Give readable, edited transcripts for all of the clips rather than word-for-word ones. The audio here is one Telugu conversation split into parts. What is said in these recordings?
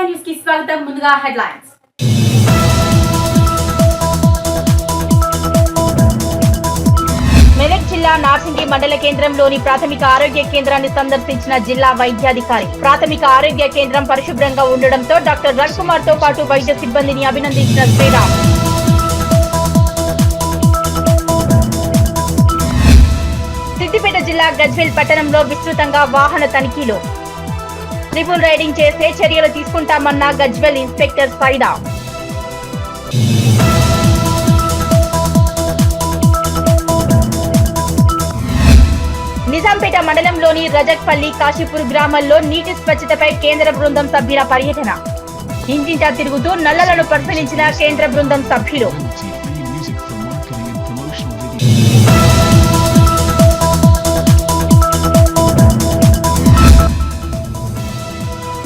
ఇండియా న్యూస్ కి స్వాగతం. ముందుగా హెడ్లైన్స్. మెదక్ జిల్లా నార్సింగి మండల కేంద్రంలోని ప్రాథమిక ఆరోగ్య కేంద్రాన్ని సందర్శించిన జిల్లా వైద్యాధికారి. ప్రాథమిక ఆరోగ్య కేంద్రం పరిశుభ్రంగా ఉండడంతో డాక్టర్ రవికుమార్ తో పాటు వైద్య సిబ్బందిని అభినందించిన శ్రీరామ్. సిద్దిపేట జిల్లా గజ్వేల్ పట్టణంలో విస్తృతంగా వాహన తనిఖీలు. ట్రిపుల్ రైడింగ్ చేస్తే చర్యలు తీసుకుంటామన్న గజ్వేల్ ఇన్స్పెక్టర్ సైదా. నిజాంపేట మండలంలోని రజక్పల్లి కాశీపూర్ గ్రామాల్లో నీటి స్వచ్ఛతపై కేంద్ర బృందం సభ్యుల పర్యటన. ఇంటింటా తిరుగుతూ నల్లలను పరిశీలించిన కేంద్ర బృందం సభ్యులు.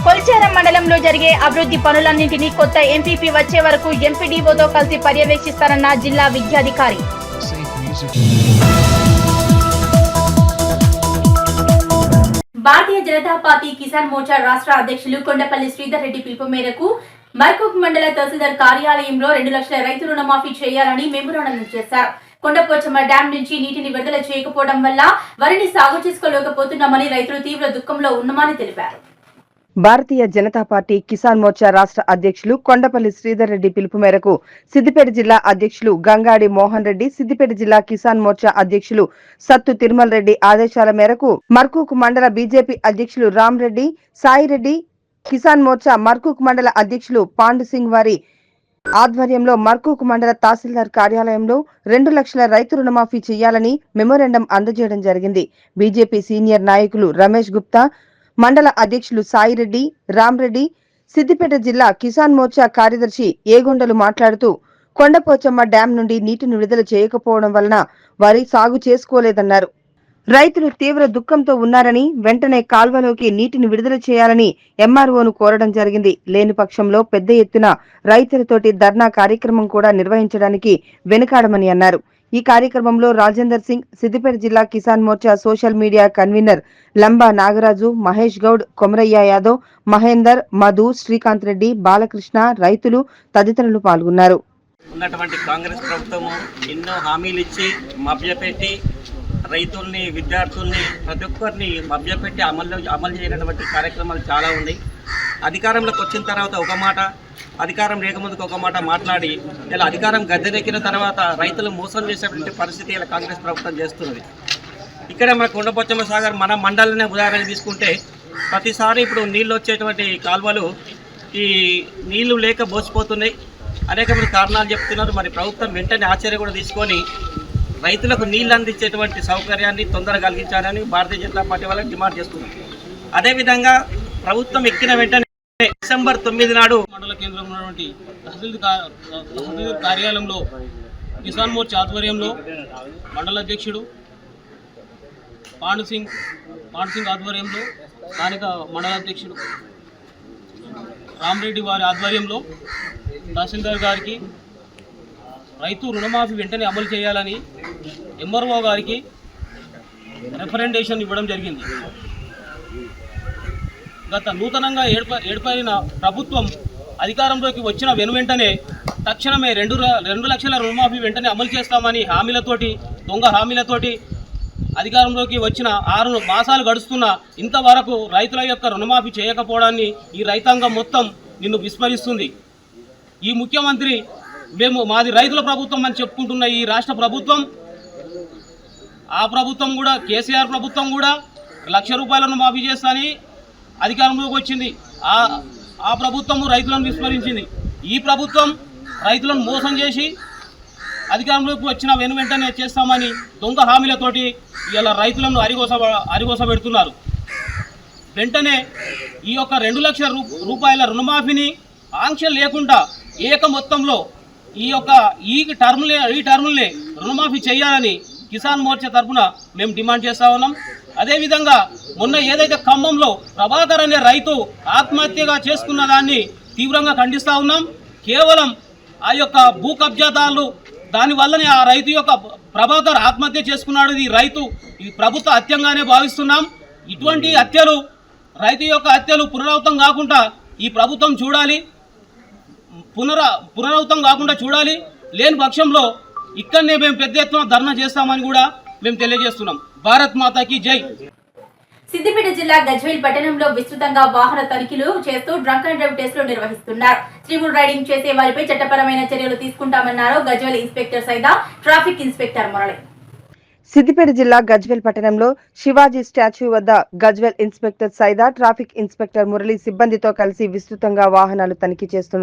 కొల్చారం మండలంలో జరిగే అభివృద్ధి పనులన్నింటినీ కొత్త ఎంపీపీ వచ్చే వరకు ఎంపీడీఓతో కలిసి పర్యవేక్షిస్తారన్న జిల్లా విద్యాధికారి. భారతీయ జనతా పార్టీ కిసాన్ మోర్చా రాష్ట్ర అధ్యక్షులు కొండపల్లి శ్రీధర్ రెడ్డి పిలుపు మేరకు మర్కూక్ మండల తహసీల్దార్ కార్యాలయంలో 2 లక్షల రైతు రుణమాఫీ చేయాలని మెమోరాండం చేశారు. కొండపోచమ్మ డ్యాం నుంచి నీటిని విడుదల చేయకపోవడం వల్ల వరిని సాగు చేసుకోలేకపోతున్నామని రైతులు తీవ్ర దుఃఖంలో ఉన్నామని తెలిపారు. భారతీయ జనతా పార్టీ కిసాన్ మోర్చా రాష్ట్ర అధ్యక్షులు కొండపల్లి శ్రీధర్ రెడ్డి పిలుపు మేరకు సిద్దిపేట జిల్లా అధ్యక్షులు గంగాడి మోహన్ రెడ్డి, సిద్దిపేట జిల్లా కిసాన్ మోర్చా అధ్యక్షులు సత్తు తిరుమల రెడ్డి ఆదేశాల మేరకు మర్కూక్ మండల బీజేపీ అధ్యక్షులు రామ్ రెడ్డి, సాయి రెడ్డి, కిసాన్ మోర్చా మర్కూక్ మండల అధ్యక్షులు పాండు సింగ్ వారి ఆధ్వర్యంలో మర్కూక్ మండల తహసీల్దార్ కార్యాలయంలో 2 లక్షల రైతు రుణమాఫీ చేయాలని మెమోరాండం అందజేయడం జరిగింది. బీజేపీ సీనియర్ నాయకులు రమేష్ గుప్తా, మండల అధ్యక్షులు సాయిరెడ్డి, రామ్రెడ్డి, సిద్దిపేట జిల్లా కిసాన్ మోర్చా కార్యదర్శి ఏగొండలు మాట్లాడుతూ కొండపోచమ్మ డ్యాం నుండి నీటిని విడుదల చేయకపోవడం వలన వరి సాగు చేసుకోలేదన్నారు. రైతులు తీవ్ర దుఃఖంతో ఉన్నారని, వెంటనే కాల్వలోకి నీటిని విడుదల చేయాలని ఎంఆర్ఓను కోరడం జరిగింది. లేని పక్షంలో పెద్ద ఎత్తున రైతులతోటి ధర్నా కార్యక్రమం కూడా నిర్వహించడానికి వెనుకాడమని అన్నారు. ఈ కార్యక్రమంలో రాజేందర్ సింగ్, సిద్దిపేట జిల్లా Kisan Morcha social media convener Lamba Nagaraju, Mahesh Goud, Komaraiah Yadav, Mahender, Madhu, Srikanth Reddy, Balakrishna, రైతులు తదితరులు పాల్గొన్నారు. ఉన్నటువంటి కాంగ్రెస్ ప్రభుత్వము ఎన్నో హామీలు ఇచ్చి మభ్యపెట్టి రైతుల్ని, విద్యార్థుల్ని, ప్రతి ఒక్కరిని మభ్యపెట్టి అమలు చేయనటువంటి కార్యక్రమాలు చాలా ఉన్నాయి. అధికారంలోకి వచ్చిన తర్వాత ఒక మాట, అధికారం లేకముందుకు ఒక మాట మాట్లాడి ఇలా అధికారం గద్దెనెక్కిన తర్వాత రైతులు మోసం చేసేటువంటి పరిస్థితి ఇలా కాంగ్రెస్ ప్రభుత్వం చేస్తున్నది. ఇక్కడ మన కొండపోచమ్మ సాగర్ మన మండలనే ఉదాహరణ తీసుకుంటే ప్రతిసారి ఇప్పుడు నీళ్ళు వచ్చేటువంటి కాలువలు ఈ నీళ్లు లేక బోసిపోతున్నాయి. అనేకమైన కారణాలు చెప్తున్నారు. మరి ప్రభుత్వం వెంటనే ఆశ్చర్య కూడా తీసుకొని రైతులకు నీళ్లు అందించేటువంటి సౌకర్యాన్ని తొందరగా కలిగించాలని భారతీయ జనతా పార్టీ వాళ్ళకి డిమాండ్ చేస్తున్నారు. అదేవిధంగా ప్రభుత్వం ఎక్కిన వెంటనే డిసెంబర్ 9 నాడు మండల కేంద్రంలో ఉన్నటువంటి తహసీల్దార్ కార్యాలయంలో కిసాన్ మోర్చా ఆధ్వర్యంలో మండల అధ్యక్షుడు పాండు సింగ్ ఆధ్వర్యంలో స్థానిక మండల అధ్యక్షుడు రామరెడ్డి వారి ఆధ్వర్యంలో తహసీల్దార్ గారికి రైతు రుణమాఫీ వెంటనే అమలు చేయాలని ఎంఆర్ఓ గారికి రిప్రజెంటేషన్ ఇవ్వడం జరిగింది. గత నూతనంగా ఏర్పడిన ప్రభుత్వం అధికారంలోకి వచ్చిన వెనువెంటనే తక్షణమే 2 లక్షల రుణమాఫీ వెంటనే అమలు చేస్తామని దొంగ హామీలతోటి అధికారంలోకి వచ్చిన 6 మాసాలు గడుస్తున్నా ఇంతవరకు రైతుల యొక్క రుణమాఫీ చేయకపోవడాన్ని ఈ రైతాంగం మొత్తం నిన్ను విస్మరిస్తుంది. ఈ ముఖ్యమంత్రి మాది రైతుల ప్రభుత్వం అని చెప్పుకుంటున్న ఈ రాష్ట్ర ప్రభుత్వం, ఆ ప్రభుత్వం కూడా కేసీఆర్ ప్రభుత్వం కూడా 1 లక్ష రూపాయలను మాఫీ చేస్తానని అధికారంలోకి వచ్చింది. ఆ ప్రభుత్వము రైతులను విస్మరించింది. ఈ ప్రభుత్వం రైతులను మోసం చేసి అధికారంలోకి వచ్చిన వెంటనే చేస్తామని దొంగ హామీలతోటి ఇలా రైతులను అరిగోస పెడుతున్నారు. వెంటనే ఈ యొక్క 2 లక్షల రూపాయల రుణమాఫీని ఆంక్షలు లేకుండా ఏక మొత్తంలో ఈ టర్ముల్నే రుణమాఫీ చేయాలని కిసాన్ మోర్చా తరఫున మేము డిమాండ్ చేస్తా ఉన్నాం. అదేవిధంగా మొన్న ఏదైతే ఖమ్మంలో ప్రభాకర్ అనే రైతు ఆత్మహత్యగా చేసుకున్న దాన్ని తీవ్రంగా ఖండిస్తూ ఉన్నాం. కేవలం ఆ యొక్క భూ కబ్జాదారులు దానివల్లనే ఆ రైతు యొక్క ప్రభాకర్ ఆత్మహత్య చేసుకున్నాడు. ఈ ప్రభుత్వ హత్యంగానే భావిస్తున్నాం. ఇటువంటి హత్యలు రైతు యొక్క హత్యలు పునరావృతం కాకుండా ఈ ప్రభుత్వం చూడాలి, పునరావృతం కాకుండా చూడాలి. లేని పక్షంలో ఇక్కడనే మేము పెద్ద ఎత్తున ధర్నా చేస్తామని కూడా మేము తెలియజేస్తున్నాం. భారత్ మాతాకి జై. సిద్దిపేట జిల్లా గజ్వేల్ పట్టణంలో విస్తృతంగా వాహన తనిఖీలు చేస్తూ డ్రంక్ అండ్ డ్రైవ్ టెస్టులు నిర్వహిస్తున్నారు. స్ట్రీముల్ రైడింగ్ చేసే వారిపై చట్టపరమైన చర్యలు తీసుకుంటామన్నారు Gajwel inspector Saida, traffic inspector Murali. Siddipet జిల్లా గజ్వేల్ పట్టణంలో శివాజీ స్టాచ్యూ వద్ద Gajwel inspector Saida, traffic inspector Murali సిబ్బందితో కలిసి విస్తృతంగా వాహనాలు తనిఖీ చేస్తూ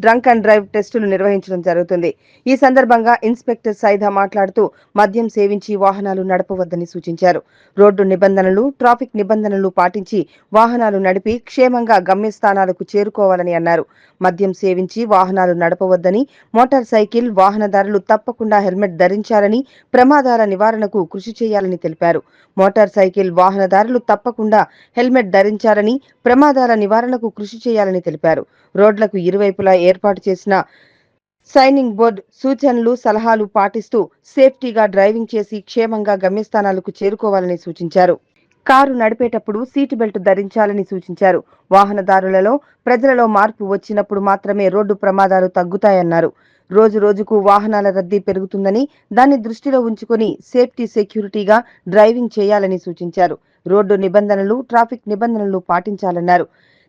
డ్రంక్ అండ్ డ్రైవ్ టెస్టులు నిర్వహించడం జరుగుతుంది. ఈ సందర్భంగా ఇన్స్పెక్టర్ సైదా మాట్లాడుతూ మద్యం సేవించి వాహనాలు నడపవద్దని సూచించారు. రోడ్డు నిబంధనలు, ట్రాఫిక్ నిబంధనలు పాటించి వాహనాలు నడిపి క్షేమంగా గమ్యస్థానాలకు చేరుకోవాలని అన్నారు. మద్యం సేవించి వాహనాలు నడపవద్దని, మోటార్ సైకిల్ వాహనదారులు తప్పకుండా హెల్మెట్ ధరించాలని, ప్రమాదాల నివారణకు కృషి చేయాలని తెలిపారు. మోటార్ సైకిల్ వాహనదారులు తప్పకుండా హెల్మెట్ ధరించాలని, ప్రమాదాల నివారణకు కృషి చేయాలని తెలిపారు. రోడ్లకు ఇరువైపులా ఏర్పాటు చేసిన సైనింగ్ బోర్డు సూచనలు, సలహాలు పాటిస్తూ సేఫ్టీగా డ్రైవింగ్ చేసి క్షేమంగా గమ్యస్థానాలకు చేరుకోవాలని సూచించారు. కారు నడిపేటప్పుడు సీటు బెల్ట్ ధరించాలని సూచించారు. వాహనదారులలో, ప్రజలలో మార్పు వచ్చినప్పుడు మాత్రమే రోడ్డు ప్రమాదాలు తగ్గుతాయన్నారు. రోజు రోజుకు వాహనాల రద్దీ పెరుగుతుందని, దాన్ని దృష్టిలో ఉంచుకొని సేఫ్టీ సెక్యూరిటీగా డ్రైవింగ్ చేయాలని సూచించారు. రోడ్డు నిబంధనలు, ట్రాఫిక్ నిబంధనలు పాటించాలన్నారు.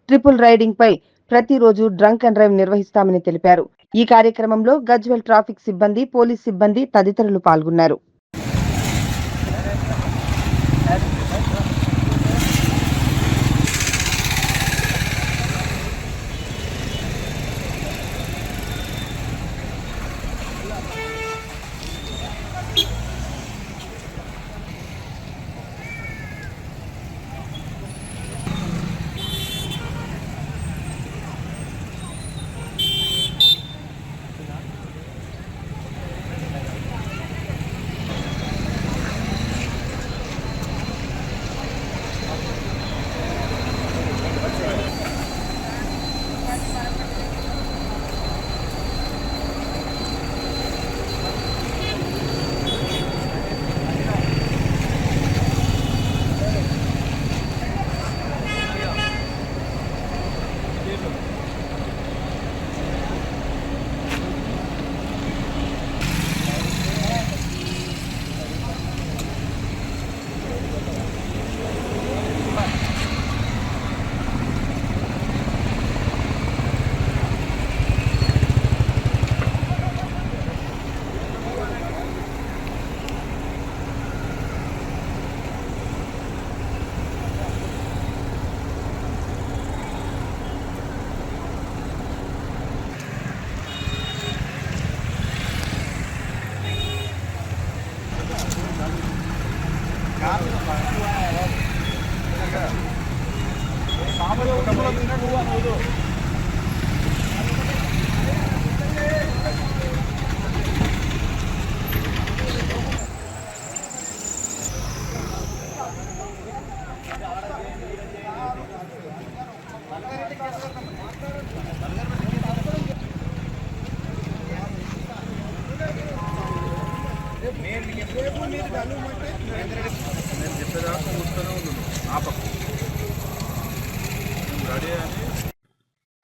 ట్రిపుల్ రైడింగ్ పై ప్రతిరోజు డ్రంక్ అండ్ డ్రైవ్ నిర్వహిస్తామని తెలిపారు. ఈ కార్యక్రమంలో గజ్వేల్ ట్రాఫిక్ సిబ్బంది, పోలీస్ సిబ్బంది తదితరులు పాల్గొన్నారు.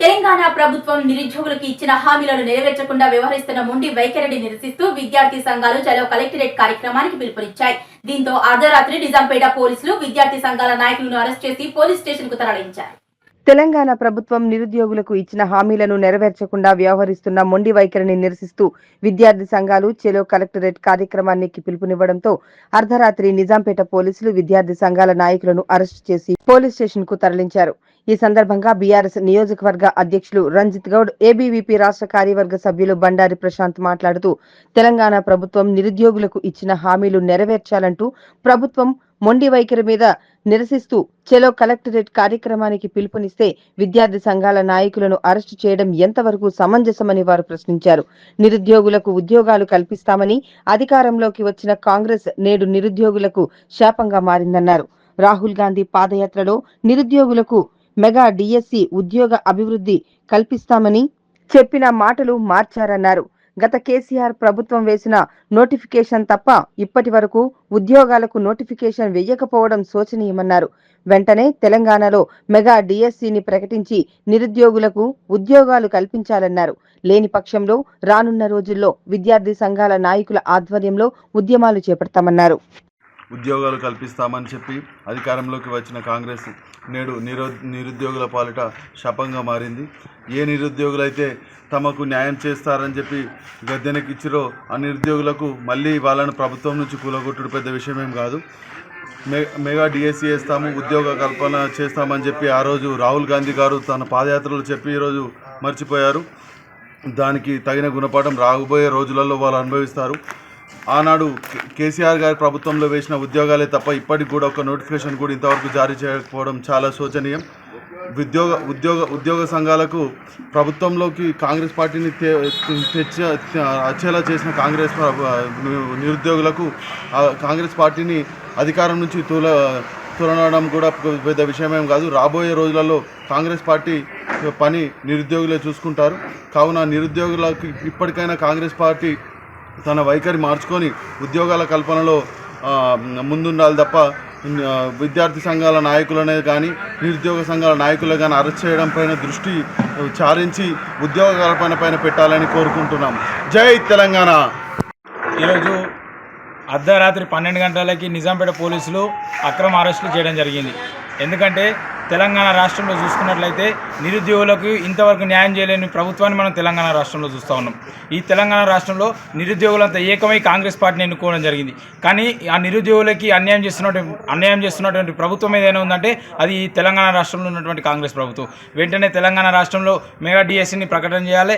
తెలంగాణ ప్రభుత్వం నిరుద్యోగులకు ఇచ్చిన హామీలను నెరవేర్చకుండా వ్యవహరిస్తున్న మొండి వైఖరిని నిరసిస్తూ విద్యార్థి సంఘాలు చలో కలెక్టరేట్ కార్యక్రమానికి పిలుపునిచ్చాయి. దీంతో అర్ధరాత్రి నిజాంపేట పోలీసులు విద్యార్థి సంఘాల నాయకులను అరెస్ట్ చేసి పోలీస్ స్టేషన్ కు తరలించారు. తెలంగాణ ప్రభుత్వం నిరుద్యోగులకు ఇచ్చిన హామీలను నెరవేర్చకుండా వ్యవహరిస్తున్న మొండి వైఖరిని నిరసిస్తూ విద్యార్థి సంఘాలు చెలో కలెక్టరేట్ కార్యక్రమానికి పిలుపునివ్వడంతో అర్ధరాత్రి నిజాంపేట పోలీసులు విద్యార్థి సంఘాల నాయకులను అరెస్టు చేసి పోలీస్ స్టేషన్ కు తరలించారు. ఈ సందర్భంగా బీఆర్ఎస్ నియోజకవర్గ అధ్యక్షులు రంజిత్ గౌడ్, ఏబీవీపీ రాష్ట్ర కార్యవర్గ సభ్యులు బండారి ప్రశాంత్ మాట్లాడుతూ తెలంగాణ ప్రభుత్వం నిరుద్యోగులకు ఇచ్చిన హామీలు నెరవేర్చాలంటూ ప్రభుత్వం మొండి వైఖరి మీద నిరసిస్తూ చెలో కలెక్టరేట్ కార్యక్రమానికి పిలుపునిస్తే విద్యార్థి సంఘాల నాయకులను అరెస్టు చేయడం ఎంతవరకు సమంజసమని వారు ప్రశ్నించారు. నిరుద్యోగులకు ఉద్యోగాలు కల్పిస్తామని అధికారంలోకి వచ్చిన కాంగ్రెస్ నేడు నిరుద్యోగులకు శాపంగా మారిందన్నారు. రాహుల్ గాంధీ పాదయాత్రలో నిరుద్యోగులకు మెగా డిఎస్సి ఉద్యోగ అభివృద్ధి కల్పిస్తామని చెప్పిన మాటలు మార్చారన్నారు. గత కేసీఆర్ ప్రభుత్వం వేసిన నోటిఫికేషన్ తప్ప ఇప్పటి వరకు ఉద్యోగాలకు నోటిఫికేషన్ వేయకపోవడం శోచనీయమన్నారు. వెంటనే తెలంగాణలో మెగా డిఎస్సిని ప్రకటించి నిరుద్యోగులకు ఉద్యోగాలు కల్పించాలన్నారు. లేని పక్షంలో రానున్న రోజుల్లో విద్యార్థి సంఘాల నాయకుల ఆధ్వర్యంలో ఉద్యమాలు చేపడతామన్నారు. ఉద్యోగాలు కల్పిస్తామని చెప్పి అధికారంలోకి వచ్చిన కాంగ్రెస్ నేడు నిరుద్యోగుల పాలిట శాపంగా మారింది. ఏ నిరుద్యోగులైతే తమకు న్యాయం చేస్తారని చెప్పి గద్దెనెక్కిచ్చిరో ఆ నిరుద్యోగులకు మళ్ళీ వాళ్ళను ప్రభుత్వం నుంచి కూలగొట్టుడు పెద్ద విషయమేం కాదు. మెగా డిఎస్సి వేస్తాము, ఉద్యోగ కల్పన చేస్తామని చెప్పి ఆ రోజు రాహుల్ గాంధీ గారు తన పాదయాత్రలు చెప్పి ఈరోజు మర్చిపోయారు. దానికి తగిన గుణపాఠం రాబోయే రోజులలో వాళ్ళు అనుభవిస్తారు. ఆనాడు కేసీఆర్ గారి ప్రభుత్వంలో వేసిన ఉద్యోగాలే తప్ప ఇప్పటికి కూడా ఒక నోటిఫికేషన్ కూడా ఇంతవరకు జారీ చేయకపోవడం చాలా శోచనీయం. ఉద్యోగ సంఘాలకు ప్రభుత్వంలోకి కాంగ్రెస్ పార్టీని వచ్చేలా చేసిన నిరుద్యోగులకు కాంగ్రెస్ పార్టీని అధికారం నుంచి తొలగడం కూడా పెద్ద విషయమేం కాదు. రాబోయే రోజులలో కాంగ్రెస్ పార్టీ పని నిరుద్యోగులే చూసుకుంటారు. కావున నిరుద్యోగులకు ఇప్పటికైనా కాంగ్రెస్ పార్టీ తన వైఖరి మార్చుకొని ఉద్యోగాల కల్పనలో ముందుండాలి తప్ప విద్యార్థి సంఘాల నాయకులనే కానీ నిరుద్యోగ సంఘాల నాయకులు కానీ అరెస్ట్ చేయడం పైన దృష్టి చారించి ఉద్యోగ కల్పన పైన పెట్టాలని కోరుకుంటున్నాం. జై తెలంగాణ. ఈరోజు అర్ధరాత్రి 12 గంటలకి నిజాంపేట పోలీసులు అక్రమ అరెస్టులు చేయడం జరిగింది. ఎందుకంటే తెలంగాణ రాష్ట్రంలో చూసుకున్నట్లయితే నిరుద్యోగులకు ఇంతవరకు న్యాయం చేయలేని ప్రభుత్వాన్ని మనం తెలంగాణ రాష్ట్రంలో చూస్తూ ఉన్నాం. ఈ తెలంగాణ రాష్ట్రంలో నిరుద్యోగులంతా ఏకమై కాంగ్రెస్ పార్టీని ఎన్నుకోవడం జరిగింది. కానీ ఆ నిరుద్యోగులకి అన్యాయం చేస్తున్నటువంటి ప్రభుత్వం ఏదైనా ఉందంటే అది తెలంగాణ రాష్ట్రంలో ఉన్నటువంటి కాంగ్రెస్ ప్రభుత్వం. వెంటనే తెలంగాణ రాష్ట్రంలో మెగా డిఎస్సిని ప్రకటన చేయాలి.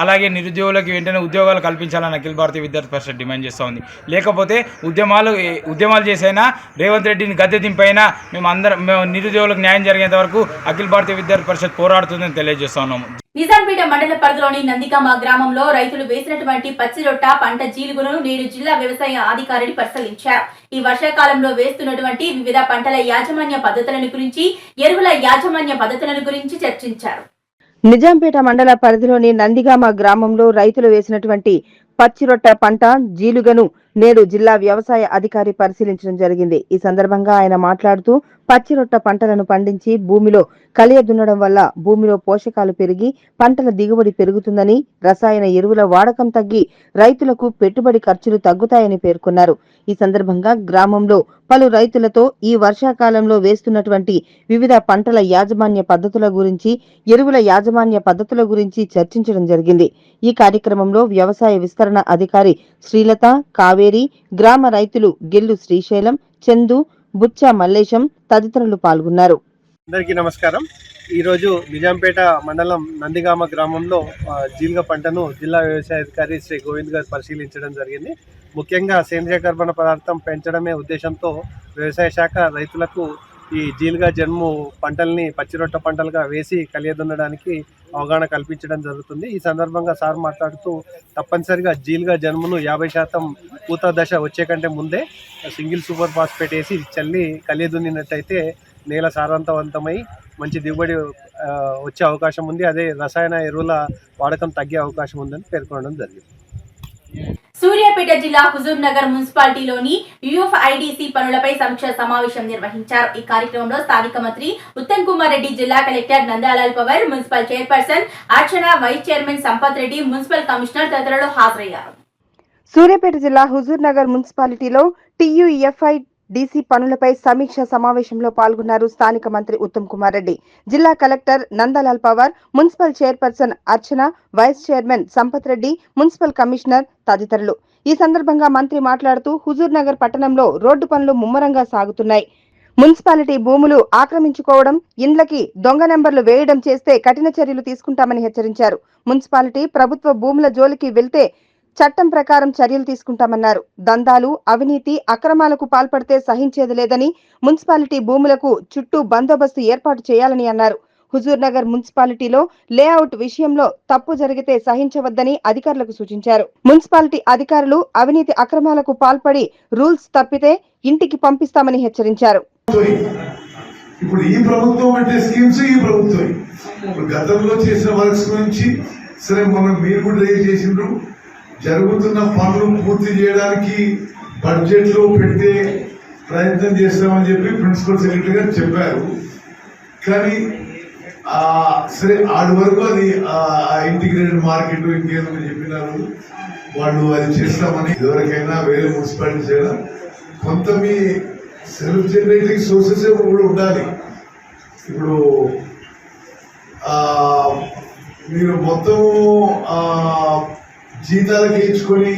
అలాగే నిరుద్యోగులకి వెంటనే ఉద్యోగాలు కల్పించాలని అఖిల భారతీయ విద్యార్థి పరిషత్ డిమాండ్ చేస్తూ ఉంది. లేకపోతే ఉద్యమాలు చేసైనా రేవంత్ రెడ్డిని గద్దె దింపైనా మేము నిరుద్యోగులకు న్యాయం జరిగేంత వరకు అఖిల భారతీయ విద్యార్థి పరిషత్ పోరాడుతుందని తెలియజేస్తున్నాము. నిజాంపేట మండల పరిధిలోని నందిగామ గ్రామంలో రైతులు వేసినటువంటి పచ్చి రొట్ట పంట జీలుగును నేడు జిల్లా వ్యవసాయ అధికారిని పరిశీలించారు. ఈ వర్షాకాలంలో వేస్తున్నటువంటి వివిధ పంటల యాజమాన్య పద్ధతులను గురించి, ఎరువుల యాజమాన్య పద్ధతులను గురించి చర్చించారు. నిజాంపేట మండల పరిధిలోని నందిగామ గ్రామంలో రైతులు వేసినటువంటి పచ్చిరొట్ట పంట జీలుగను నేడు జిల్లా వ్యవసాయ అధికారి పరిశీలించడం జరిగింది. ఈ సందర్భంగా ఆయన మాట్లాడుతూ పచ్చిరొట్ట పంటలను పండించి భూమిలో కలియ దున్నడం వల్ల భూమిలో పోషకాలు పెరిగి పంటల దిగుబడి పెరుగుతుందని, రసాయన ఎరువుల వాడకం తగ్గి రైతులకు పెట్టుబడి ఖర్చులు తగ్గుతాయని పేర్కొన్నారు. ఈ సందర్భంగా గ్రామంలో పలు రైతులతో ఈ వర్షాకాలంలో వేస్తున్నటువంటి వివిధ పంటల యాజమాన్య పద్ధతుల గురించి, ఎరువుల యాజమాన్య పద్ధతుల గురించి చర్చించడం జరిగింది. ఈ కార్యక్రమంలో వ్యవసాయ విస్తరణ అధికారి శ్రీలత, కావేరి, గ్రామ రైతులు గెల్లు శ్రీశైలం, చందు, బుచ్చ మల్లేశం తదితరులు పాల్గొన్నారు. అందరికీ నమస్కారం. ఈరోజు నిజాంపేట మండలం నందిగామ గ్రామంలో జీలుగ పంటను జిల్లా వ్యవసాయ అధికారి శ్రీ గోవింద్ గారు పరిశీలించడం జరిగింది. ముఖ్యంగా సేంద్రియ కర్బన పదార్థం పెంచడమే ఉద్దేశంతో వ్యవసాయ శాఖ రైతులకు ఈ జీలుగ జన్ము పంటల్ని పచ్చిరొట్ట పంటలుగా వేసి కలియదున్నడానికి అవగాహన కల్పించడం జరుగుతుంది. ఈ సందర్భంగా సార్ మాట్లాడుతూ తప్పనిసరిగా జీలుగ జన్మును 50% పూత దశ వచ్చే కంటే ముందే సింగిల్ సూపర్ ఫాస్ఫేట్ వేసి చల్లి కలియదున్నినట్టయితే నేల సారవంతమై మంచి దిగుబడి వచ్చే అవకాశం ఉంది. అదే రసాయన ఎరువుల వాడకం తగ్గే అవకాశం ఉందని పేర్కొనడం జరిగింది. సూర్యాపేట జిల్లా హుజూర్ నగర్ మున్సిపాలిటీలోని యుఎఫ్ఐడిసి పనులపై సమీక్ష సమావేశం నిర్వహించారు. ఈ కార్యక్రమంలో స్థానిక మంత్రి ఉత్తమ్ కుమార్ రెడ్డి, జిల్లా collector Nandalal Pawar, municipal chairperson Archana, vice chairman Sampath Reddy, municipal commissioner తదితరులు హాజరయ్యారు. సూర్యాపేట జిల్లా హుజూర్ నగర్ మున్సిపాలిటీలో టియుఎఫ్ఐడిసి పనులపై సమీక్ష సమావేశంలో పాల్గొన్నారు స్థానిక మంత్రి ఉత్తమ్ కుమార్ రెడ్డి, జిల్లా collector Nandalal Pawar, municipal chairperson Archana, vice chairman Sampath Reddy, municipal commissioner తదితరులు. ఈ సందర్భంగా మంత్రి మాట్లాడుతూ హుజూర్ నగర్ పట్టణంలో రోడ్డు పనులు ముమ్మరంగా సాగుతున్నాయి. మున్సిపాలిటీ భూములు ఆక్రమించుకోవడం, ఇండ్లకి దొంగ నెంబర్లు వేయడం చేస్తే కఠిన చర్యలు తీసుకుంటామని హెచ్చరించారు. మున్సిపాలిటీ ప్రభుత్వ భూముల జోలికి వెళ్తే చట్టం ప్రకారం చర్యలు తీసుకుంటామన్నారు. దందాలు, అవినీతి, అక్రమాలకు పాల్పడితే సహించేది లేదని, మున్సిపాలిటీ భూములకు చుట్టూ బందోబస్తు ఏర్పాటు చేయాలని అన్నారు. హుజూర్ నగర్ మున్సిపాలిటీలో లేఅవుట్ విషయంలో తప్పు జరిగితే సహించవద్దని అధికారులకు సూచించారు. మున్సిపాలిటీ అధికారులు అవినీతి అక్రమాలకు పాల్పడి రూల్స్ తప్పితే ఇంటికి పంపిస్తామని హెచ్చరించారు. ఇప్పుడు ఈ ప్రభుత్వం అంటే స్కీమ్స్ ఈ ప్రభుత్వం గతంలో చేసిన వర్క్స్ గురించి సరే మొన్న మీరు కూడా రేజ్ చేసిండ్రు. జరుగుతున్న పనులు పూర్తి చేయడానికి బడ్జెట్లో పెట్టే ప్రయత్నం చేస్తామని చెప్పి ప్రిన్సిపల్ సెక్రటరీ గారు చెప్పారు. కానీ సరే ఆడి వరకు అది ఇంటిగ్రేటెడ్ మార్కెట్ ఇంకేదో చెప్పినారు వాళ్ళు, అది చేస్తామని. ఎవరికైనా వేరే మున్సిపాలిటీస్ అయినా కొంత మీ సెల్ఫ్ జనరేటింగ్ సోర్సెస్ కూడా ఉండాలి. ఇప్పుడు మీరు మొత్తం జీతాలకు ఇచ్చుకొని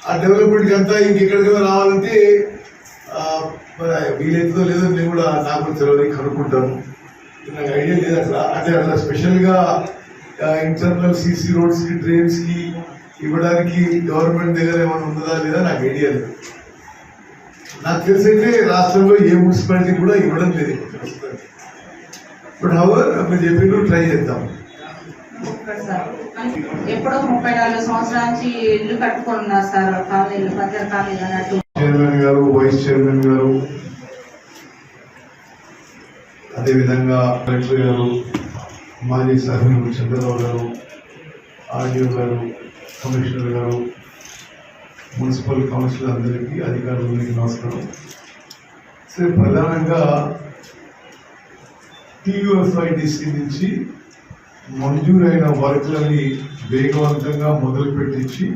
ఆ డెవలప్మెంట్కి అంతా ఇంకెక్కడికైనా రావాలంటే వీలైతుందో లేదో నేను కూడా నాకు తెలియదు, కనుక్కుంటాను. నాకు ఐడియా లేదు అట్లా. అంటే అట్లా స్పెషల్గా ఇంటర్నల్ సీసీ రోడ్స్కి డ్రైన్స్కి ఇవ్వడానికి గవర్నమెంట్ దగ్గర ఏమైనా ఉందా లేదా నాకు ఐడియా లేదు. నాకు తెలిసైతే రాష్ట్రంలో ఏ మున్సిపాలిటీ కూడా ఇవ్వడం లేదు. బట్ హౌవర్ మీరు చెప్పినట్టు ట్రై చేద్దాం. ఎప్పుడో 34 సంవత్సరాల నుంచి ఇల్లు కట్టుకున్నారు సార్, కాలేజీలు పంచాయతీ కాలేజీ అన్నట్టు. చైర్మన్ గారు, వైస్ చైర్మన్ గారు, అదేవిధంగా కలెక్టర్ గారు, మాజీ సభ్యులు చంద్రరావు గారు, ఆర్డీఓ గారు, కమిషనర్ గారు, మున్సిపల్ కౌన్సిల్ అందరికీ, అధికారులకి నమస్కారం. సరే, ప్రధానంగా టీయూఎఫ్ఐడిసి నుంచి మంజూరైన వర్క్లని వేగవంతంగా మొదలుపెట్టించి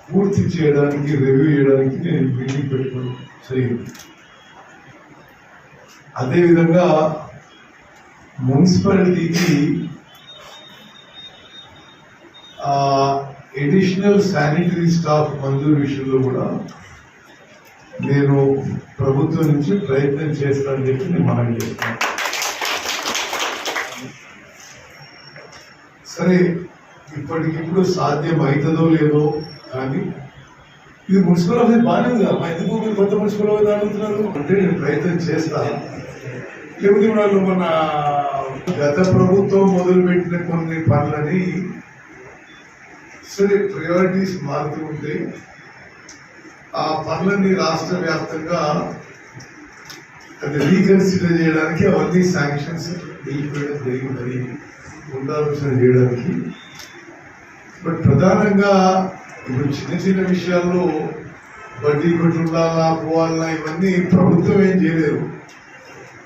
పూర్తి చేయడానికి, రివ్యూ చేయడానికి నేను మీటింగ్ పెట్టుకోవడం జరిగింది. అదేవిధంగా మున్సిపాలిటీకి ఎడిషనల్ శానిటరీ స్టాఫ్ మంజూరు విషయంలో కూడా నేను ప్రభుత్వం నుంచి ప్రయత్నం చేస్తానని చెప్పి నేను మనవి చేస్తాను. సరే, ఇప్పటికిప్పుడు సాధ్యం అవుతుందో లేదో కానీ ఇది మున్సిపల్ ఆఫీస్ బాగానే ఉంది కదా, ఎందుకు మీరు కొత్త మున్సిపల్ ఆఫీస్ అడుగుతున్నారు అంటే నేను ప్రయత్నం చేస్తాను. లేకపోతే వాళ్ళు మన గత ప్రభుత్వం మొదలుపెట్టిన కొన్ని పనులని సరే ప్రయారిటీస్ మారుతూ ఉంటే ఆ పనులన్నీ రాష్ట్ర వ్యాప్తంగా అది రీకన్సిడర్ చేయడానికి అవన్నీ శాంక్షన్స్ నిలిపివేయడం జరిగిందని పునరాలోచన చేయడానికి. బట్ ప్రధానంగా ఇప్పుడు చిన్న చిన్న విషయాల్లో బడ్డీ కొట్టుండాలా పోవాలన్నా ఇవన్నీ ప్రభుత్వం ఏం చేయలేరు.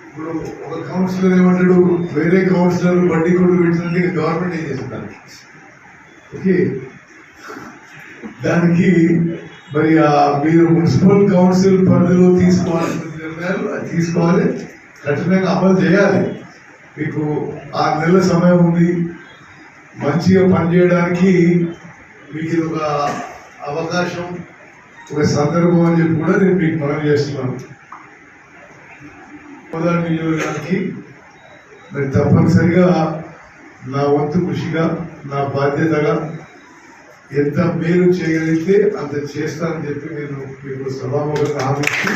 ఇప్పుడు ఒక కౌన్సిలర్ ఏమంటాడు, వేరే కౌన్సిలర్ బడ్డీ కొట్టు పెట్టినట్టు గవర్నమెంట్ ఏం చేస్తున్నారు. ఓకే, దానికి మరి మీరు మున్సిపల్ కౌన్సిల్ పరిధిలో తీసుకోవాల్సిన నిర్ణయాలు తీసుకోవాలి, కఠినంగా అమలు చేయాలి. మీకు 6 నెలల సమయం ఉంది, మంచిగా పనిచేయడానికి మీకు ఇది ఒక అవకాశం, ఒక సందర్భం అని చెప్పి కూడా నేను మీకు మనవి చేస్తున్నాను. నియోజకవర్గానికి మరి తప్పనిసరిగా నా వంతు కృషిగా, నా బాధ్యతగా ఎంత మేలు చేయగలిగితే అంత చేస్తానని చెప్పి నేను మీకు సభాముఖంగా హామీ ఇచ్చి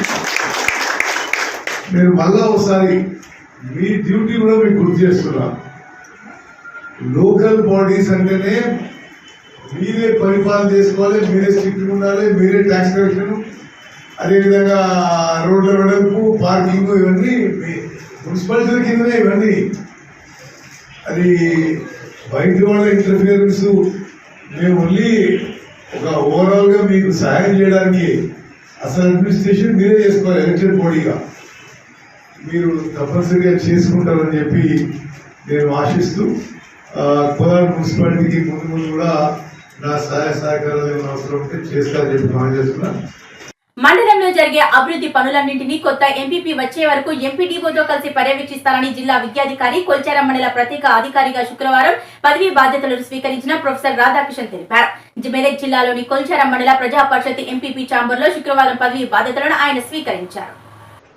నేను మళ్ళా ఒకసారి మీ డ్యూటీ కూడా మీకు గుర్తు చేస్తున్నా. లోకల్ బాడీస్ అంటేనే మీరే పరిపాలన చేసుకోవాలి, మీరే స్ట్రిక్ట్గా ఉండాలి, మీరే ట్యాక్స్ కలెక్షన్, అదేవిధంగా రోడ్ల వెడల్పు, పార్కింగ్, ఇవన్నీ మున్సిపాలిటీ కిందనే ఇవన్నీ. అది బయట వాళ్ళ ఇంటర్ఫియరెన్స్ మేము ఓన్లీ ఒక ఓవరాల్గా మీకు సహాయం చేయడానికి. అసలు అడ్మినిస్ట్రేషన్ మీరే చేసుకోవాలి ఎలక్టెడ్ బాడీగా. మీరు తప్పనిసరిగా చేసుకుంటారని చెప్పి నేను ఆశిస్తూ కోదాడ మున్సిపాలిటీకి ముందు కూడా నా సహాయ సహకారాలు ఏమైనా అవసరం ఉంటే చేస్తారని చెప్పి మనం చేస్తున్నాను. మండలంలో జరిగే అభివృద్ధి పనులన్నింటినీ కొత్త ఎంపీపీ వచ్చే వరకు ఎంపీడీఓతో కలిసి పర్యవేక్షిస్తారని జిల్లా విద్యాధికారి కొల్చారం మండల ప్రత్యేక అధికారిగా శుక్రవారం పదవీ బాధ్యతలను స్వీకరించిన ప్రొఫెసర్ రాధాకిషన్ తెలిపారు. మెదక్ జిల్లాలోని కొల్చారం మండల ప్రజా పరిషత్ ఎంపీపీ ఛాంబర్లో శుక్రవారం పదవీ బాధ్యతలను ఆయన స్వీకరించారు.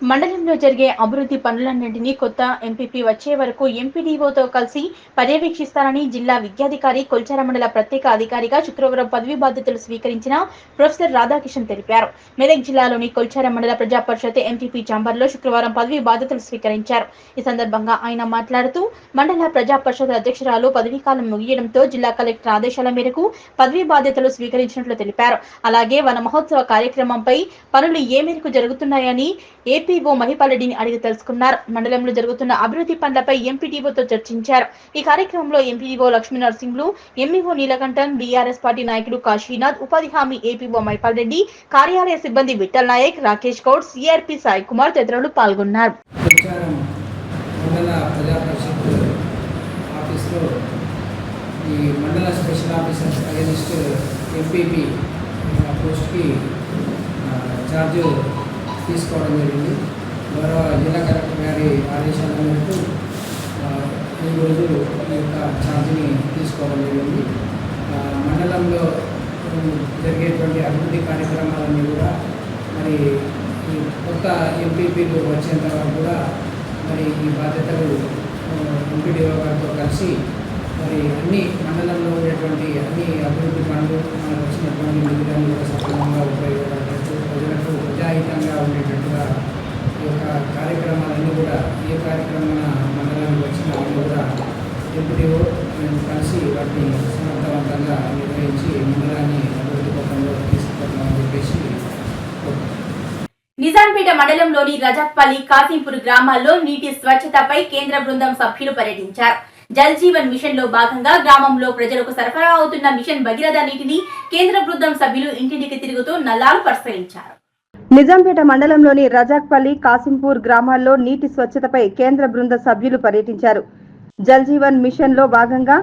మండలంలో జరిగే అభివృద్ధి పనులన్నింటినీ కొత్త ఎంపీపీ వచ్చే వరకు ఎంపీడీఓతో కలిసి పర్యవేక్షిస్తారని జిల్లా విద్యాధికారి కొల్చారం మండల ప్రత్యేక అధికారిగా శుక్రవారం పదవీ బాధ్యతలు స్వీకరించిన ప్రొఫెసర్ రాధాకిషన్ తెలిపారు. మెదక్ జిల్లాలోని కొల్చారం మండల ప్రజా పరిషత్ ఎంపీపీ ఛాంబర్లో శుక్రవారం పదవీ బాధ్యతలు స్వీకరించారు. ఈ సందర్భంగా ఆయన మాట్లాడుతూ మండల ప్రజా పరిషత్ అధ్యక్షురాలు పదవీకాలం ముగియడంతో జిల్లా కలెక్టర్ ఆదేశాల మేరకు పదవీ బాధ్యతలు స్వీకరించినట్లు తెలిపారు. అలాగే వన మహోత్సవ కార్యక్రమంపై పనులు ఏ మేరకు జరుగుతున్నాయని ఏపీ ఎంపీఓ మహిపాల్ రెడ్డిని అడిగి తెలుసుకున్నారు. మండలంలో జరుగుతున్న అభివృద్ధి పనులపై ఎంపీడీఓతో చర్చించారు. ఈ కార్యక్రమంలో MPDO Lakshmi Narasimhulu, MEO Neelakantan, BRS party నాయకుడు కాశీనాథ్, ఉపాధి హామీ ఏపీఓ మహిపాల్ రెడ్డి, కార్యాలయ సిబ్బంది విఠల్ నాయక్, రాకేష్ గౌడ్, సిఆర్పీ సాయి కుమార్ తదితరులు పాల్గొన్నారు. ఈ మండల స్పెషల్ ఆఫీసర్స్ అగెనిస్ట్ ఎంపీపీ పోస్ట్కి ఛార్జ్ తీసుకోవడం జరిగింది. గౌరవ జిల్లా కలెక్టర్ గారి ఆదేశాల మేరకు ఈ రోజు ఈ యొక్క ఛార్జ్ని తీసుకోవడం జరిగింది. మండలంలో జరిగేటువంటి అభివృద్ధి కార్యక్రమాలన్నీ కూడా మరి ఈ కొత్త ఎంపీపీలు వచ్చేంత వరకు కూడా మరి ఈ బాధ్యతలు ఎంపీడీఓ గారితో కలిసి మరి అన్ని మండలంలో ఉండేటువంటి అన్ని అభివృద్ధి పనులు మనకు వచ్చినటువంటి నిధులను కూడా సక్రమంగా ఉపయోగపడేటట్టు ప్రజలకు ప్రజాహితంగా ఉండేటట్టుగా ఈ యొక్క కార్యక్రమాలన్నీ కూడా ఏ కార్యక్రమం మండలానికి వచ్చిన అన్నీ కూడా ఎంపీడీఓ మేము కలిసి వాటిని సమర్థవంతంగా నిర్వహించి మండలాన్ని అభివృద్ధి పథంలో తీసుకుపోతామని చెప్పేసి నిజాంపేట మండలంలోని రజాక్పల్లి, కాసింపూర్ గ్రామాల్లో నీటి స్వచ్ఛతపై కేంద్ర బృందం సభ్యులు పర్యటించారు. జల్ జీవన్ మిషన్ లో భాగంగా గ్రామంలో ప్రజలకు సరఫరా అవుతున్న మిషన్ భగీరథ నీటిని కేంద్ర బృందం సభ్యులు ఇంటింటికి తిరుగుతూ నల్లాలు పరిశీలించారు. నిజాంపేట మండలంలోని రజాక్పల్లి, కాసింపూర్ గ్రామాల్లో నీటి స్వచ్ఛతపై కేంద్ర బృంద సభ్యులు పర్యటించారు. జల్ జీవన్ మిషన్ లో భాగంగా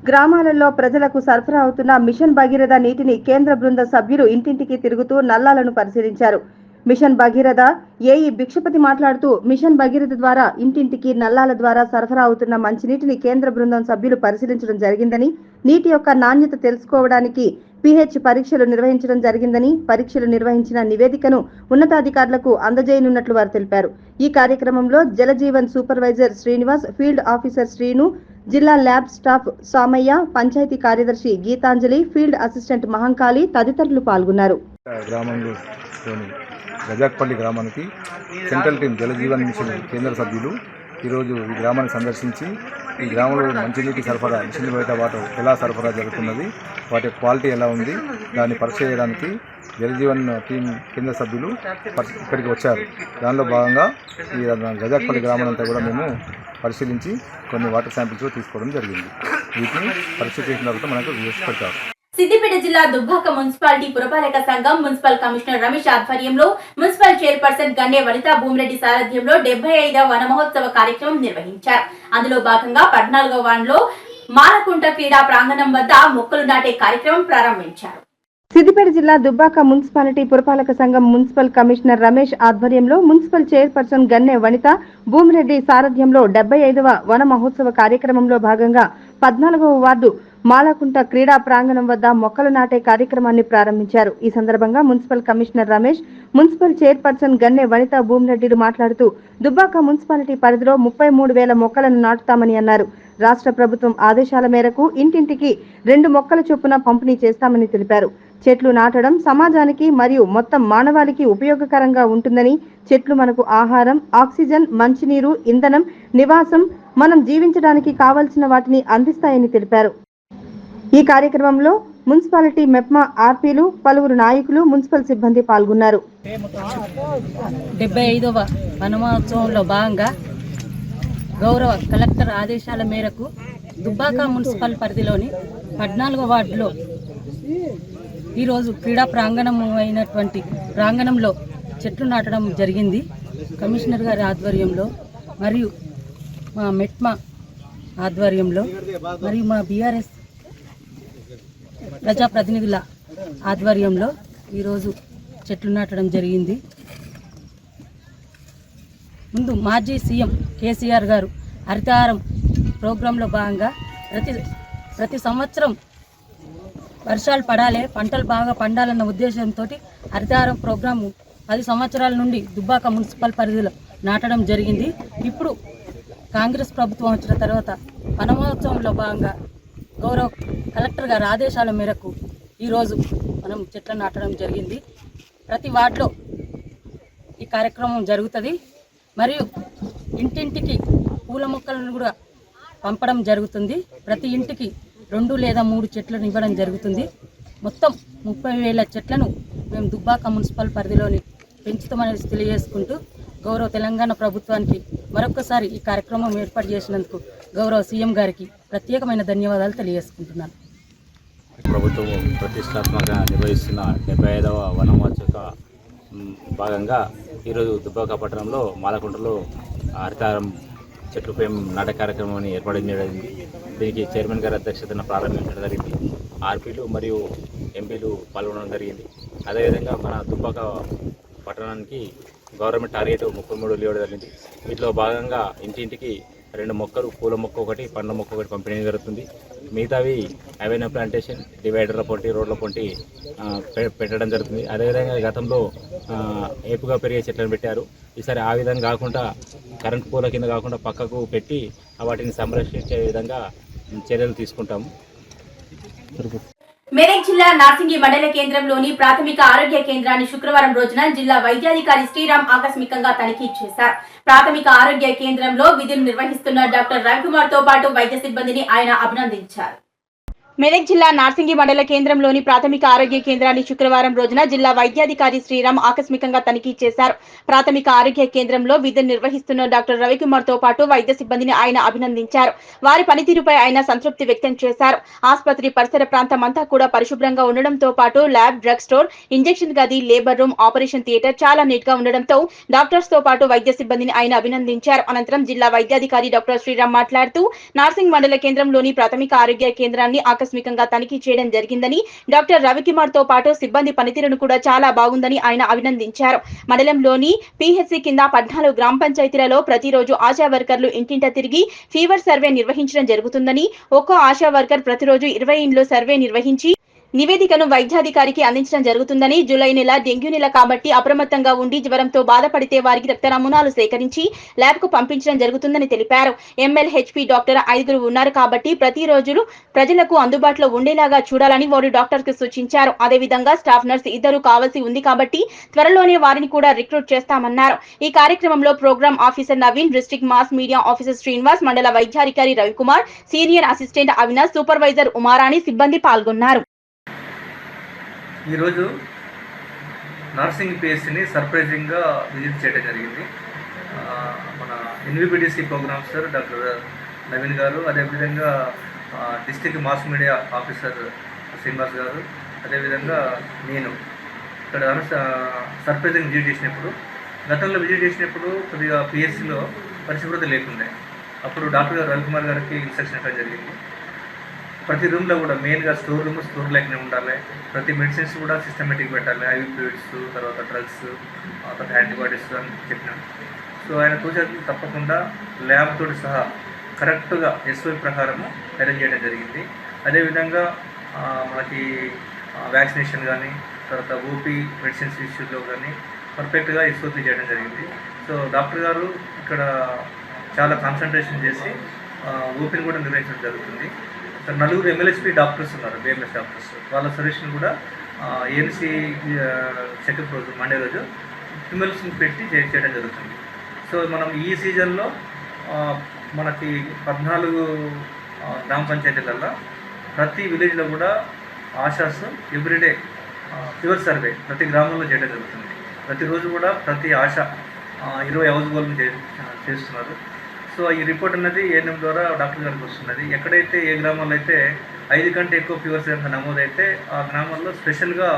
గ్రామాలలో ప్రజలకు సరఫరా అవుతున్న మిషన్ భగీరథ నీటిని కేంద్ర బృంద సభ్యులు ఇంటింటికి తిరుగుతూ నల్లాలను పరిశీలించారు. మిషన్ భగీరథ ఏఈ భిక్షపతి మాట్లాడుతూ మిషన్ భగీరథ ద్వారా ఇంటింటికి నల్లాల ద్వారా సరఫరా అవుతున్న మంచినీటిని కేంద్ర బృందం సభ్యులు పరిశీలించడం జరిగిందని, నీటి యొక్క నాణ్యత తెలుసుకోవడానికి పీహెచ్ పరీక్షలు నిర్వహించడం జరిగిందని, పరీక్షలు నిర్వహించిన నివేదికను ఉన్నతాధికారులకు అందజేయనున్నట్లు వారు తెలిపారు. ఈ కార్యక్రమంలో Jal Jeevan supervisor Srinivas, field officer Srinu, జిల్లా ల్యాబ్ స్టాఫ్ సామయ్య, పంచాయతీ కార్యదర్శి గీతాంజలి, ఫీల్డ్ అసిస్టెంట్ మహంకాళి తదితరులు పాల్గొన్నారు. రజాక్పల్లి గ్రామానికి సెంట్రల్ టీం జలజీవన్ మిషన్ కేంద్ర సభ్యులు ఈరోజు ఈ గ్రామాన్ని సందర్శించి ఈ గ్రామంలో మంచినీటి సరఫరా, మిషన్ బయట వాటర్ ఎలా సరఫరా జరుగుతున్నది, వాటి క్వాలిటీ ఎలా ఉంది, దాన్ని పరీక్ష చేయడానికి జలజీవన్ టీం కేంద్ర సభ్యులు ఇక్కడికి వచ్చారు. దానిలో భాగంగా ఈ రజాక్పల్లి గ్రామం అంతా కూడా మేము పరిశీలించి కొన్ని వాటర్ శాంపిల్స్ తీసుకోవడం జరిగింది. వీటిని పరీక్ష చేసిన తర్వాత మనకు రిజల్ట్స్ పెట్టారు. సిద్దిపేట జిల్లా దుబ్బాక మున్సిపాలిటీ పురపాలక సంఘం మున్సిపల్ కమిషనర్ రమేష్ ఆధ్వర్యంలో మున్సిపల్ చైర్పర్సన్ గన్నే వనితా భూమిరెడ్డి సారథ్యంలో 75వ వన మహోత్సవ కార్యక్రమం నిర్వహించారు. అందులో భాగంగా 14వ వార్డులో మాలకుంట క్రీడా ప్రాంగణం వద్ద మొక్కలు నాటే కార్యక్రమం ప్రారంభించారు. సిద్దిపేట జిల్లా దుబ్బాక మున్సిపాలిటీ పురపాలక సంఘం మున్సిపల్ కమిషనర్ రమేష్ ఆధ్వర్యంలో మున్సిపల్ చైర్పర్సన్ గన్నే వనిత భూమిరెడ్డి సారథ్యంలో 75వ వన మహోత్సవ కార్యక్రమంలో భాగంగా 14వ వార్డు మాలకుంట క్రీడా ప్రాంగణం వద్ద మొక్కలు నాటే కార్యక్రమాన్ని ప్రారంభించారు. ఈ సందర్భంగా municipal commissioner Ramesh, municipal chairperson Ganne Vanitha భూమిరెడ్డిలు మాట్లాడుతూ దుబ్బాక మున్సిపాలిటీ పరిధిలో 33,000 మొక్కలను నాటుతామని అన్నారు. రాష్ట్ర ప్రభుత్వం ఆదేశాల మేరకు ఇంటింటికి 2 మొక్కల చొప్పున పంపిణీ చేస్తామని తెలిపారు. చెట్లు నాటడం సమాజానికి మరియు మొత్తం మానవాళికి ఉపయోగకరంగా ఉంటుందని, చెట్లు మనకు ఆహారం, ఆక్సిజన్, మంచినీరు, ఇంధనం, నివాసం, మనం జీవించడానికి కావలసిన వాటిని అందిస్తాయని తెలిపారు. ఈ కార్యక్రమంలో మున్సిపాలిటీ మెప్మా ఆర్పీలు, పలువురు నాయకులు, మున్సిపల్ సిబ్బంది పాల్గొన్నారు. 75వ వనమహోత్సవంలో భాగంగా గౌరవ కలెక్టర్ ఆదేశాల మేరకు దుబ్బాక మున్సిపల్ పరిధిలోని 14వ వార్డులో ఈరోజు క్రీడా ప్రాంగణం అయినటువంటి ప్రాంగణంలో చెట్లు నాటడం జరిగింది. కమిషనర్ గారి ఆధ్వర్యంలో మరియు మా మెట్మా ఆధ్వర్యంలో మరియు మా బీఆర్ఎస్ ప్రజాప్రతినిధుల ఆధ్వర్యంలో ఈరోజు చెట్లు నాటడం జరిగింది. ముందు మాజీ సీఎం కేసీఆర్ గారు హరితహారం ప్రోగ్రాంలో భాగంగా ప్రతి సంవత్సరం వర్షాలు పడాలి, పంటలు బాగా పండాలన్న ఉద్దేశంతో హరితహారం ప్రోగ్రాము 10 సంవత్సరాల నుండి దుబ్బాక మున్సిపల్ పరిధిలో నాటడం జరిగింది. ఇప్పుడు కాంగ్రెస్ ప్రభుత్వం వచ్చిన తర్వాత వనమహోత్సవంలో భాగంగా గౌరవ కలెక్టర్ గారి ఆదేశాల మేరకు ఈరోజు మనం చెట్లు నాటడం జరిగింది. ప్రతి వార్డులో ఈ కార్యక్రమం జరుగుతుంది. మరియు ఇంటింటికి పూల మొక్కలను కూడా పంపడం జరుగుతుంది. ప్రతి ఇంటికి 2 లేదా 3 చెట్లను ఇవ్వడం జరుగుతుంది. మొత్తం 30,000 చెట్లను మేము దుబ్బాక మున్సిపల్ పరిధిలోని పెంచుతామని తెలియజేసుకుంటూ గౌరవ తెలంగాణ ప్రభుత్వానికి మరొకసారి ఈ కార్యక్రమం ఏర్పాటు చేసినందుకు గౌరవ సీఎం గారికి ప్రత్యేకమైన ధన్యవాదాలు తెలియజేసుకుంటున్నాను. ప్రభుత్వం ప్రతిష్టాత్మకంగా నిర్వహిస్తున్న 75వ వనమహోత్సవ భాగంగా ఈరోజు దుబ్బాక పట్టణంలో మాలకుంటలో హరితారం చెట్లు ప్రేమ నాటక కార్యక్రమాన్ని ఏర్పాటు చేయడం. దీనికి చైర్మన్ గారి అధ్యక్షతన ప్రారంభించడం జరిగింది. ఆర్పీలు మరియు ఎంపీలు పాల్గొనడం జరిగింది. అదేవిధంగా మన దుబ్బాక పట్టణానికి గవర్నమెంట్ టార్గెట్ 33 ఇవ్వడం జరిగింది. వీటిలో భాగంగా ఇంటింటికి 2 మొక్కలు, పూల మొక్క ఒకటి, పండ్ల మొక్క ఒకటి పంపిణీ జరుగుతుంది. మిగతావి అవెన్యూ ప్లాంటేషన్, డివైడర్ల పొంటి, రోడ్ల పొంటి పెట్టడం జరుగుతుంది. అదేవిధంగా గతంలో ఏపుగా పెరిగే చెట్లను పెట్టారు. ఈసారి ఆ విధంగా కాకుండా కరెంట్ పూల కింద కాకుండా పక్కకు పెట్టి వాటిని సంరక్షించే విధంగా చర్యలు తీసుకుంటాము. మెదక్ జిల్లా నార్సింగి మండల కేంద్రంలోని ప్రాథమిక ఆరోగ్య కేంద్రాన్ని శుక్రవారం రోజున జిల్లా వైద్యాధికారి శ్రీరామ్ ఆకస్మికంగా తనిఖీ చేశారు. ప్రాథమిక ఆరోగ్య కేంద్రంలో విధులు నిర్వహిస్తున్న డాక్టర్ రవికుమార్ తో పాటు వైద్య సిబ్బందిని ఆయన అభినందించారు. మెదక్ జిల్లా నార్సింగి మండల కేంద్రంలోని ప్రాథమిక ఆరోగ్య కేంద్రాన్ని శుక్రవారం రోజున జిల్లా వైద్యాధికారి శ్రీరామ్ ఆకస్మికంగా తనిఖీ చేశారు. ప్రాథమిక ఆరోగ్య కేంద్రంలో విధులు నిర్వహిస్తున్న డాక్టర్ రవికుమార్ తో పాటు వైద్య సిబ్బందిని ఆయన అభినందించారు. వారి పనితీరుపై ఆయన సంతృప్తి వ్యక్తం చేశారు. ఆసుపత్రి పరిసర ప్రాంతం అంతా కూడా పరిశుభ్రంగా ఉండడంతో పాటు ల్యాబ్, డ్రగ్ స్టోర్, ఇంజెక్షన్ గది, లేబర్ రూమ్, ఆపరేషన్ థియేటర్ చాలా నీట్ గా ఉండడంతో డాక్టర్స్ తో పాటు వైద్య సిబ్బందిని ఆయన అభినందించారు. అనంతరం జిల్లా వైద్యాధికారి డాక్టర్ శ్రీరామ్ మాట్లాడుతూ నార్సింగ్ మండల కేంద్రంలోని ప్రాథమిక ఆరోగ్య కేంద్రాన్ని ఆకస్మికంగా తనిఖీ చేయడం జరిగిందని, డాక్టర్ రవికుమార్ తో పాటు సిబ్బంది పనితీరును కూడా చాలా బాగుందని ఆయన అభినందించారు. మండలంలోని పిహెచ్సి కింద 14 గ్రామ పంచాయతీలలో ప్రతిరోజు ఆశా వర్కర్లు ఇంటింట తిరిగి ఫీవర్ సర్వే నిర్వహించడం జరుగుతుందని, ఒక్కో ఆశా వర్కర్ ప్రతిరోజు 20 ఇండ్లు సర్వే నిర్వహించి నివేదికను వైద్యాధికారికి అందించడం జరుగుతుందని, జూలై నెల డెంగ్యూ నెల కాబట్టి అప్రమత్తంగా ఉండి జ్వరంతో బాధపడితే వారికి రక్త నమూనాలు సేకరించి ల్యాబ్ కు పంపించడం జరుగుతుందని తెలిపారు. ఎంఎల్హెచ్పి డాక్టర్ 5 ఉన్నారు కాబట్టి ప్రతిరోజు ప్రజలకు అందుబాటులో ఉండేలాగా చూడాలని వారు డాక్టర్ కు సూచించారు. అదేవిధంగా స్టాఫ్ నర్స్ 2 కావాల్సి ఉంది కాబట్టి త్వరలోనే వారిని కూడా రిక్రూట్ చేస్తామన్నారు. ఈ కార్యక్రమంలో program officer Naveen, district mass media officer Srinivas, మండల వైద్యాధికారి Ravikumar, senior assistant Avinash, supervisor Umarani సిబ్బంది పాల్గొన్నారు. ఈరోజు నార్సింగ్ పిఎస్సిని సర్ప్రైజింగ్గా విజిట్ చేయడం జరిగింది. మన ఎన్విబిడిసి ప్రోగ్రామ్ సార్ డాక్టర్ నవీన్ గారు, అదేవిధంగా district mass media officer Srinivas గారు, అదేవిధంగా నేను ఇక్కడ సర్ప్రైజింగ్ విజిట్ చేసినప్పుడు, గతంలో విజిట్ చేసినప్పుడు కొద్దిగా పిఎస్సిలో పరిశుభ్రత లేకుండే. అప్పుడు డాక్టర్ గారు రవికుమార్ గారికి ఇన్స్ట్రక్షన్ ఇవ్వడం జరిగింది. ప్రతి రూమ్లో కూడా మెయిన్గా స్టోర్ లేకనే ఉండాలి. ప్రతి మెడిసిన్స్ కూడా సిస్టమేటిక్ పెట్టాలి. ఐవి ఫ్లూయిడ్స్, తర్వాత డ్రగ్స్, తర్వాత యాంటీబయాటిక్స్ అని చెప్పినాం. సో ఆయన సూచనలు తప్పకుండా ల్యాబ్ తోటి సహా కరెక్ట్గా ఎస్ఓపి ప్రకారము అరేంజ్ చేయడం జరిగింది. అదేవిధంగా మనకి వ్యాక్సినేషన్ కానీ, తర్వాత ఓపీ మెడిసిన్స్ ఇష్యూలో కానీ పర్ఫెక్ట్గా ఎస్ఓపి చేయడం జరిగింది. సో డాక్టర్ గారు ఇక్కడ చాలా కాన్సన్ట్రేషన్ చేసి ఓపీని కూడా నిర్వహించడం జరుగుతుంది. 4 ఎంఎల్హెచ్పి డాక్టర్స్ ఉన్నారు, బిఎంఎస్ డాక్టర్స్. వాళ్ళ సజెషన్ కూడా ఏఎన్సీ చెకప్ రోజు, మండే రోజు ఫిమేల్స్ని పెట్టి చేయడం జరుగుతుంది. సో మనం ఈ సీజన్లో మనకి 14 గ్రామ పంచాయతీలలో ప్రతి విలేజ్లో కూడా ఆశాస్ ఎవ్రీడే ఫీవర్ సర్వే ప్రతి గ్రామంలో చేయడం జరుగుతుంది. ప్రతిరోజు కూడా ప్రతి ఆశ 20 హౌస్ హోల్డ్ని చేస్తున్నారు. సో ఈ రిపోర్ట్ అనేది ఏఎన్ఎం ద్వారా డాక్టర్ గారికి వస్తున్నది. ఎక్కడైతే ఏ గ్రామాల్లో అయితే 5 కంటే ఎక్కువ ఫీవర్స్ కనుక నమోదైతే ఆ గ్రామాల్లో స్పెషల్గా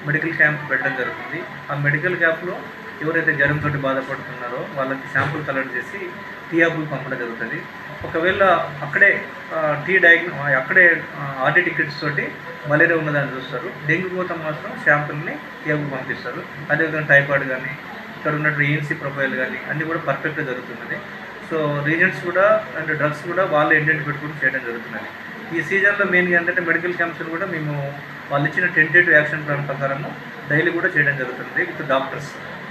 మెడికల్ క్యాంప్ పెట్టడం జరుగుతుంది. ఆ మెడికల్ క్యాంప్లో ఎవరైతే జ్వరంతో బాధపడుతున్నారో వాళ్ళకి శాంపుల్ కలెక్ట్ చేసి టీఆర్బుల్ పంపడం జరుగుతుంది. ఒకవేళ అక్కడే అక్కడే ఆర్టీ టికెట్స్ తోటి మలేరియా ఉన్నదాన్ని చూస్తారు. డెంగ్యూ కోసం మాత్రం శాంపుల్ని టీఆర్బుల్ పంపిస్తారు. అదేవిధంగా టైఫాయిడ్ కానీ, ఇక్కడ ఉన్నటువంటి ఏఎన్సీ ప్రొఫైల్ కానీ అన్నీ కూడా పర్ఫెక్ట్గా జరుగుతున్నది. సో రీజన్స్ కూడా అండ్ డ్రగ్స్ కూడా వాళ్ళు ఇండెంట్ పెట్టుకుని చేయడం జరుగుతున్నది. ఈ సీజన్లో మెయిన్గా ఏంటంటే మెడికల్ క్యాంప్స్ కూడా మేము వాళ్ళు ఇచ్చిన టెంటేటివ్ యాక్షన్ ప్లాన్ ప్రకారము డైలీ కూడా చేయడం జరుగుతుంది.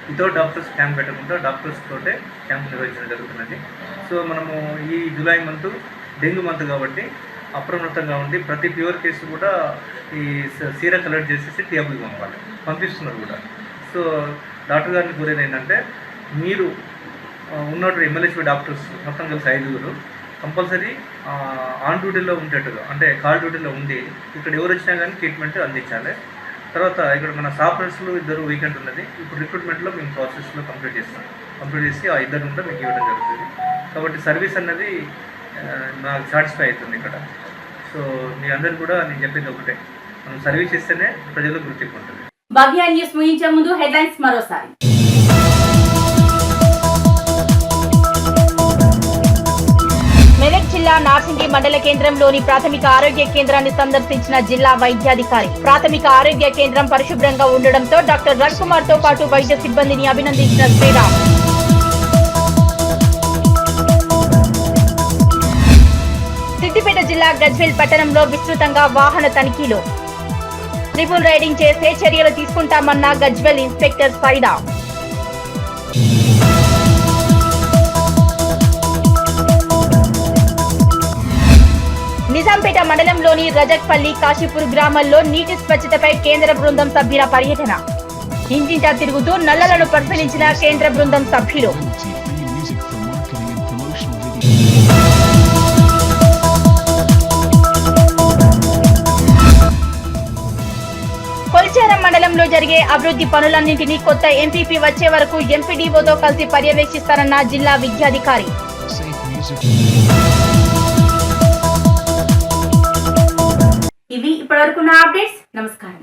వితౌట్ డాక్టర్స్ క్యాంప్ పెట్టకుండా డాక్టర్స్ తోటే క్యాంప్ నిర్వహించడం జరుగుతున్నది. సో మనము ఈ జూలై మంత్ డెంగ్యూ మంత్ కాబట్టి అప్రమత్తంగా ఉండి ప్రతి ఫీవర్ కేసు కూడా ఈ సీరా కలెక్ట్ చేసేసి టీఆర్బుల్ పంపిస్తున్నారు కూడా. సో డాక్టర్ గారిని కోరేది ఏంటంటే మీరు ఉన్నటువంటి ఎంఎల్హెచ్పి డాక్టర్స్ మొత్తం కలిసి 5 కంపల్సరీ ఆన్ డ్యూటీలో ఉండేట్టుగా, అంటే కాల్ డ్యూటీలో ఉండి ఇక్కడ ఎవరు వచ్చినా కానీ ట్రీట్మెంట్ అందించాలి. తర్వాత ఇక్కడ మన స్టాఫ్ నర్సులు 2 వీకెండ్ ఉన్నది. ఇప్పుడు రిక్రూట్మెంట్లో మేము ప్రాసెస్లో కంప్లీట్ చేస్తాం. కంప్లీట్ చేసి ఆ ఇద్దరు ఉంటే మీకు ఇవ్వడం జరుగుతుంది. కాబట్టి సర్వీస్ అన్నది నాకు సాటిస్ఫై అవుతుంది ఇక్కడ. సో మీ అందరు కూడా నేను చెప్పింది ఒకటే, మనం సర్వీస్ ఇస్తేనే ప్రజలకు గుర్తింపు ఉంటుంది. భవ్య న్యూస్ ముగించే ముందు హెడ్లైన్స్ మరోసారి. మెదక్ జిల్లా నార్సింగి మండల కేంద్రంలోని ప్రాథమిక ఆరోగ్య కేంద్రాన్ని సందర్శించిన జిల్లా వైద్యాధికారి. ప్రాథమిక ఆరోగ్య కేంద్రం పరిశుభ్రంగా ఉండడంతో డాక్టర్ రవికుమార్ తో పాటు వైద్య సిబ్బందిని అభినందించిన శ్రీరామ్. సిద్దిపేట జిల్లా గజ్వేల్ పట్టణంలో విస్తృతంగా వాహన తనిఖీలు. ట్రిపుల్ రైడింగ్ చేస్తే చర్యలు తీసుకుంటామన్న గజ్వేల్ ఇన్స్పెక్టర్ సైదా. నిజాంపేట మండలంలోని రజక్పల్లి, కాశీపూర్ గ్రామాల్లో నీటి స్వచ్ఛతపై కేంద్ర బృందం సభ్యుల పర్యటన. ఇంటింటా తిరుగుతూ నల్లలను పరిశీలించిన కేంద్ర బృందం సభ్యులు. కొల్చారం మండలంలో జరిగే అభివృద్ధి పనులన్నింటినీ కొత్త ఎంపీపీ వచ్చే వరకు ఎంపీడీఓతో కలిసి పర్యవేక్షిస్తారన్న జిల్లా విద్యాధికారి. ఇవి ఇప్పటివరకు నా అప్డేట్స్. నమస్కారం.